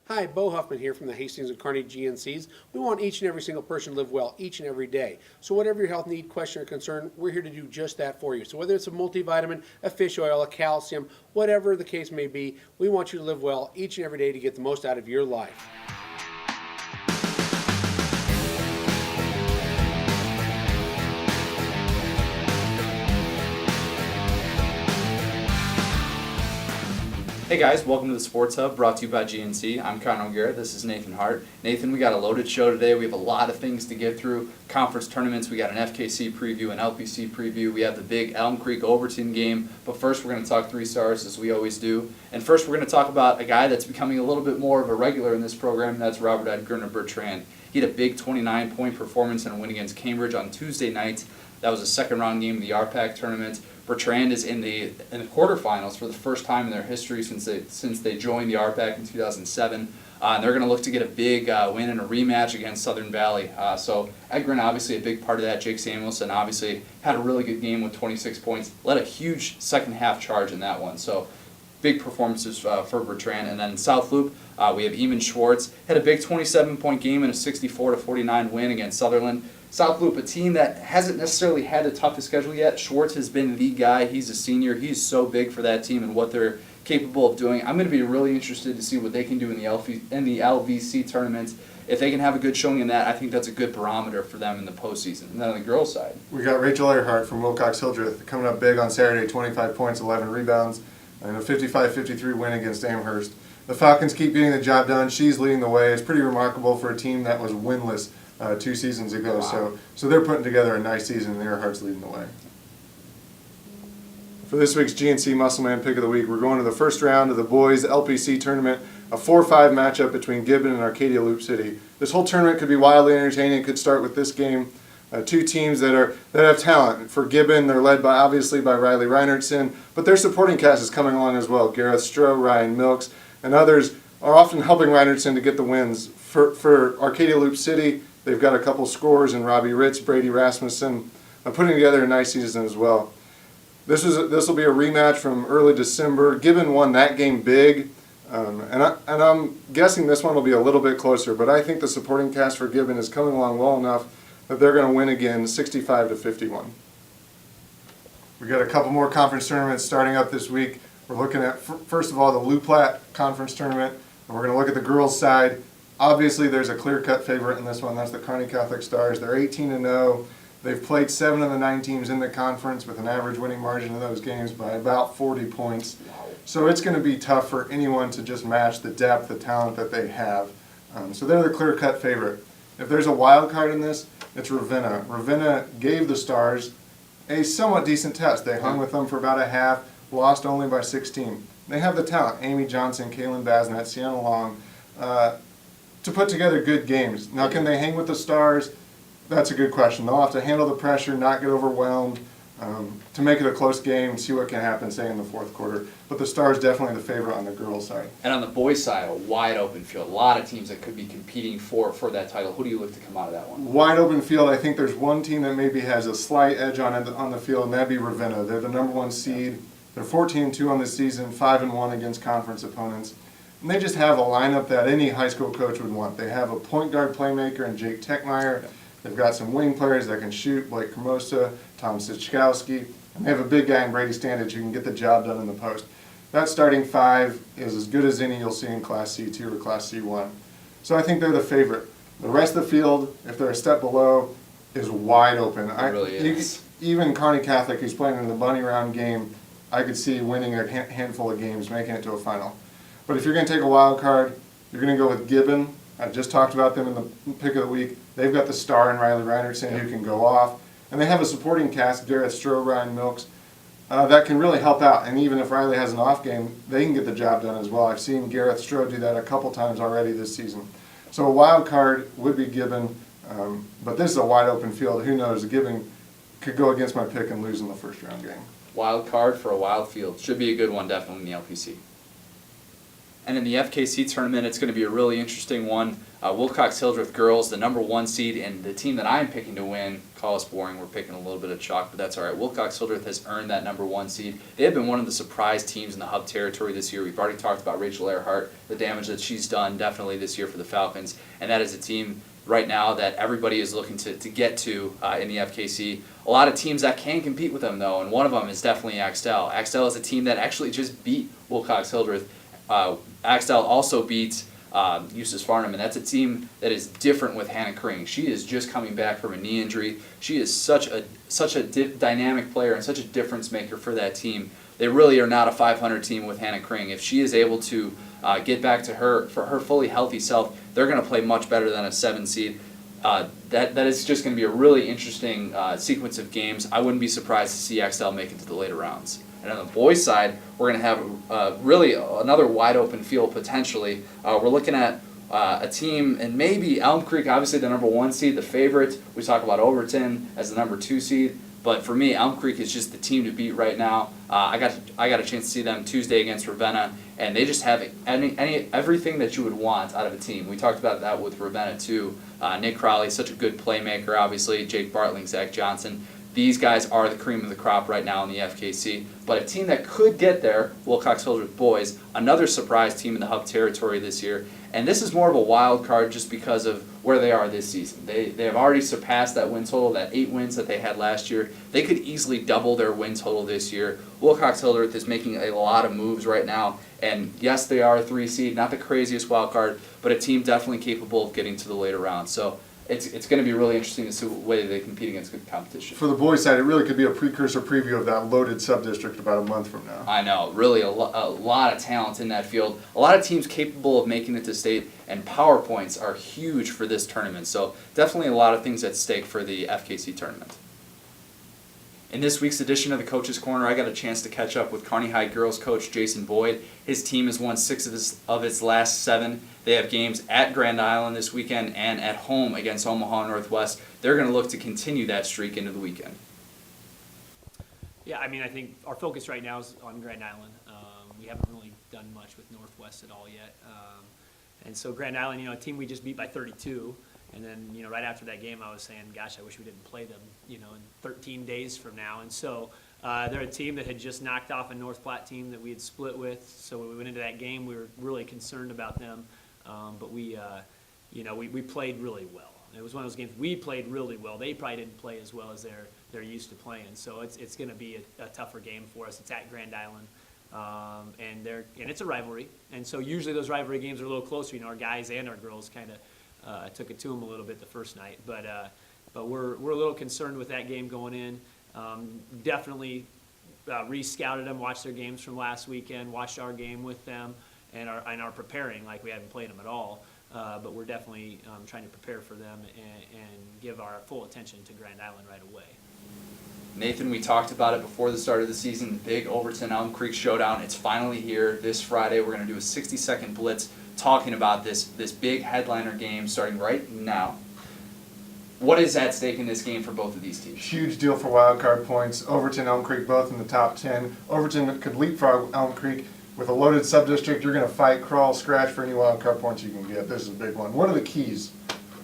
Hi, Bo Huffman here from the Hastings and Kearney GNCs. We want each and every single person to live well each and every day. So whatever your health need, question, or concern, we're here to do just that for you. So whether it's a multivitamin, a fish oil, a calcium, whatever the case may be, we want you to live well each and every day to get the most out of your life. Hey guys, welcome to the Sports Hub, brought to you by GNC. I'm O'Gara, this is Nathan Hart. Nathan, we got a loaded show today. We have a lot of things to get through. Conference tournaments, we got an FKC preview, an LPC preview. We have the big Elm Creek Overton game. But first, we're going to talk 3 stars, as we always do. And first, we're going to talk about a guy that's becoming a little bit more of a regular in this program, and that's Robert Edgar Bertrand. He had a big 29-point performance in a win against Cambridge on Tuesday night. That was a second-round game of the RPAC tournament. Bertrand is in the quarterfinals for the first time in their history since they joined the RPAC in 2007. And they're going to look to get a big win and a rematch against Southern Valley. So Edgren, obviously a big part of that. Jake Samuelson obviously had a really good game with 26 points. Led a huge second half charge in that one. So big performances for Bertrand. And then in South Loop, we have Eamon Schwartz. Had a big 27-point game and a 64-49 win against Sutherland. South Loop, a team that hasn't necessarily had the toughest schedule yet. Schwartz has been the guy. He's a senior. He's so big for that team and what they're capable of doing. I'm going to be really interested to see what they can do in the LVC tournament. If they can have a good showing in that, I think that's a good barometer for them in the postseason. And then on the girls' side, we got Rachel Earhart from Wilcox-Hildreth coming up big on Saturday, 25 points, 11 rebounds, and a 55-53 win against Amherst. The Falcons keep getting the job done. She's leading the way. It's pretty remarkable for a team that was winless 2 seasons ago. Wow. So they're putting together a nice season, and Earhart's leading the way. For this week's GNC Muscleman Pick of the Week, we're going to the first round of the boys LPC tournament, a 4-5 matchup between Gibbon and Arcadia Loop City. This whole tournament could be wildly entertaining. It could start with this game. 2 teams that have talent. For Gibbon, they're led obviously by Riley Reinertson, but their supporting cast is coming along as well. Gareth Stroh, Ryan Milks, and others are often helping Reinertson to get the wins. For Arcadia Loop City, they've got a couple scorers in Robbie Ritz, Brady Rasmussen, putting together a nice season as well. This will be a rematch from early December. Gibbon won that game big, and I'm guessing this one will be a little bit closer, but I think the supporting cast for Gibbon is coming along well enough that they're going to win again 65-51. We got a couple more conference tournaments starting up this week. We're looking at, first of all, the LouPlatte conference tournament, and we're going to look at the girls' side. Obviously, there's a clear-cut favorite in this one. That's the Kearney Catholic Stars. They're 18-0. They've played 7 of the 9 teams in the conference with an average winning margin in those games by about 40 points. So it's going to be tough for anyone to just match the depth, the talent that they have. So they're the clear-cut favorite. If there's a wild card in this, it's Ravenna. Ravenna gave the Stars a somewhat decent test. They hung with them for about a half, lost only by 16. They have the talent, Amy Johnson, Kaylin Basnett, Sienna Long, to put together good games. Now, can they hang with the Stars? That's a good question. They'll have to handle the pressure, not get overwhelmed, to make it a close game and see what can happen, say, in the fourth quarter. But the Stars definitely the favorite on the girls' side. and on the boys' side, a wide open field. A lot of teams that could be competing for that title. Who do you look to come out of that one? Wide open field. I think there's one team that maybe has a slight edge on the field, and that'd be Ravenna. They're the number 1 seed. They're 14-2 on the season, 5-1 against conference opponents. And they just have a lineup that any high school coach would want. They have a point guard playmaker in Jake Techmeyer. They've got some wing players that can shoot, Blake Kramosa, Tom Sichkowski. And they have a big guy in Brady Standage who can get the job done in the post. That starting 5 is as good as any you'll see in Class C2 or Class C1. So I think they're the favorite. The rest of the field, if they're a step below, is wide open. It really is. Even Kearney Catholic, who's playing in the bunny round game, I could see winning a handful of games, making it to a final. But if you're going to take a wild card, you're going to go with Gibbon. I just talked about them in the pick of the week. They've got the star in Riley Reinertson who can go off. And they have a supporting cast, Gareth Stroh, Ryan Milks, that can really help out. And even if Riley has an off game, they can get the job done as well. I've seen Gareth Stroh do that a couple times already this season. So a wild card would be Gibbon, but this is a wide open field. Who knows? Gibbon could go against my pick and lose in the first round game. Wild card for a wild field. Should be a good one, definitely, in the LPC. And in the FKC tournament, it's going to be a really interesting one. Wilcox-Hildreth girls, the number 1 seed, and the team that I'm picking to win, call us boring, we're picking a little bit of chalk, but that's all right. Wilcox-Hildreth has earned that number 1 seed. They have been one of the surprise teams in the Hub territory this year. We've already talked about Rachel Earhart, the damage that she's done definitely this year for the Falcons, and that is a team right now that everybody is looking to get to in the FKC. A lot of teams that can compete with them, though, and one of them is definitely Axtell. Axtell is a team that actually just beat Wilcox-Hildreth. Axtell also beat Eustis Farnham, and that's a team that is different with Hannah Kring. She is just coming back from a knee injury. She is such a dynamic player and such a difference maker for that team. They really are not a 500 team with Hannah Kring. If she is able to get back to her fully healthy self, they're going to play much better than a 7 seed. That is just going to be a really interesting sequence of games. I wouldn't be surprised to see Axtell make it to the later rounds. And on the boys' side, we're going to have really another wide open field potentially. We're looking at a team, and maybe Elm Creek, obviously the number 1 seed, the favorite. We talk about Overton as the number 2 seed. But for me, Elm Creek is just the team to beat right now. I got a chance to see them Tuesday against Ravenna, and they just have everything that you would want out of a team. We talked about that with Ravenna too. Nick Crowley, such a good playmaker, obviously. Jake Bartling, Zach Johnson. These guys are the cream of the crop right now in the FKC. But a team that could get there, Wilcox-Hildreth boys, another surprise team in the Hub territory this year. And this is more of a wild card just because of where they are this season. They have already surpassed that win total, that 8 wins that they had last year. They could easily double their win total this year. Wilcox-Hildreth is making a lot of moves right now. And yes, they are a 3 seed, not the craziest wild card, but a team definitely capable of getting to the later rounds. So it's going to be really interesting to see whether they compete against good competition. For the boys' side, it really could be a precursor preview of that loaded sub-district about a month from now. I know, really a lot of talent in that field. A lot of teams capable of making it to state, and power points are huge for this tournament. So definitely a lot of things at stake for the FKC tournament. In this week's edition of the Coach's Corner, I got a chance to catch up with Kearney High girls coach Jason Boyd. His team has won 6 of its last 7. They have games at Grand Island this weekend and at home against Omaha Northwest. They're going to look to continue that streak into the weekend. Yeah, I mean, I think our focus right now is on Grand Island. We haven't really done much with Northwest at all yet. And so Grand Island, a team we just beat by 32. And then, right after that game, I was saying, gosh, I wish we didn't play them, in 13 days from now. And so they're a team that had just knocked off a LouPlatte team that we had split with. So when we went into that game, we were really concerned about them. But we played really well. It was one of those games we played really well. They probably didn't play as well as they're used to playing. So it's going to be a tougher game for us. It's at Grand Island. And it's a rivalry. And so usually those rivalry games are a little closer. Our guys and our girls kind of took it to them a little bit the first night, but we're a little concerned with that game going in. Definitely re-scouted them, watched their games from last weekend, watched our game with them, and are preparing like we haven't played them at all. But we're definitely trying to prepare for them and give our full attention to Grand Island right away. Nathan, we talked about it before the start of the season, the big Overton Elm Creek showdown. It's finally here this Friday. We're going to do a 60-second blitz talking about this big headliner game starting right now. What is at stake in this game for both of these teams? Huge deal for wild card points. Overton, Elm Creek, both in the top 10. Overton could leapfrog Elm Creek with a loaded sub-district. You're going to fight, crawl, scratch for any wild card points you can get. This is a big one. What are the keys?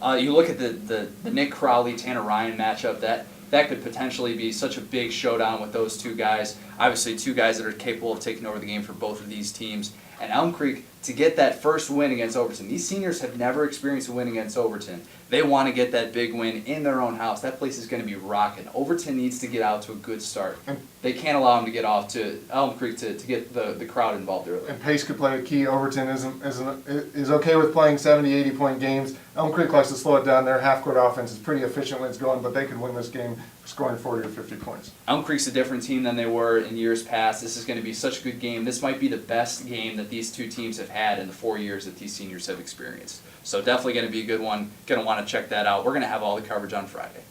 You look at the Nick Crowley, Tanner Ryan matchup. That could potentially be such a big showdown with those two guys. Obviously, 2 guys that are capable of taking over the game for both of these teams. And Elm Creek, to get that first win against Overton. These seniors have never experienced a win against Overton. They want to get that big win in their own house. That place is going to be rocking. Overton needs to get out to a good start. They can't allow them to get off to Elm Creek to get the crowd involved early. And pace could play a key. Overton is okay with playing 70, 80-point games. Elm Creek likes to slow it down. Their half-court offense is pretty efficient when it's going, but they could win this game scoring 40 or 50 points. Elm Creek's a different team than they were in years past. This is going to be such a good game. This might be the best game that these 2 teams have had in the 4 years that these seniors have experienced. So definitely going to be a good one. Going to want to check that out. We're going to have all the coverage on Friday.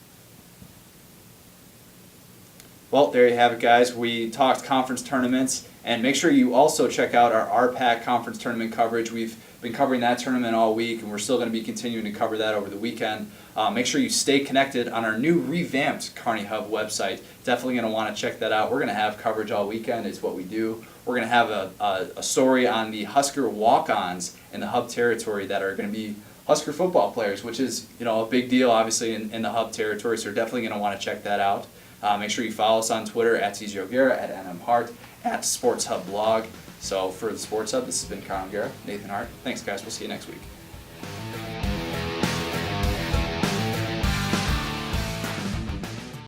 Well, there you have it, guys. We talked conference tournaments, and make sure you also check out our RPAC conference tournament coverage. We've been covering that tournament all week, and we're still going to be continuing to cover that over the weekend. Make sure you stay connected on our new revamped Kearney Hub website. Definitely going to want to check that out. We're going to have coverage all weekend. It's what we do. We're going to have a story on the Husker walk-ons in the Hub territory that are going to be Husker football players, which is a big deal, obviously, in the Hub territory. So you're definitely going to want to check that out. Make sure you follow us on Twitter at O'Gara, at NM Hart, at SportsHub blog. So for the Sports Hub, this has been O'Gara, Nathan Hart. Thanks, guys. We'll see you next week.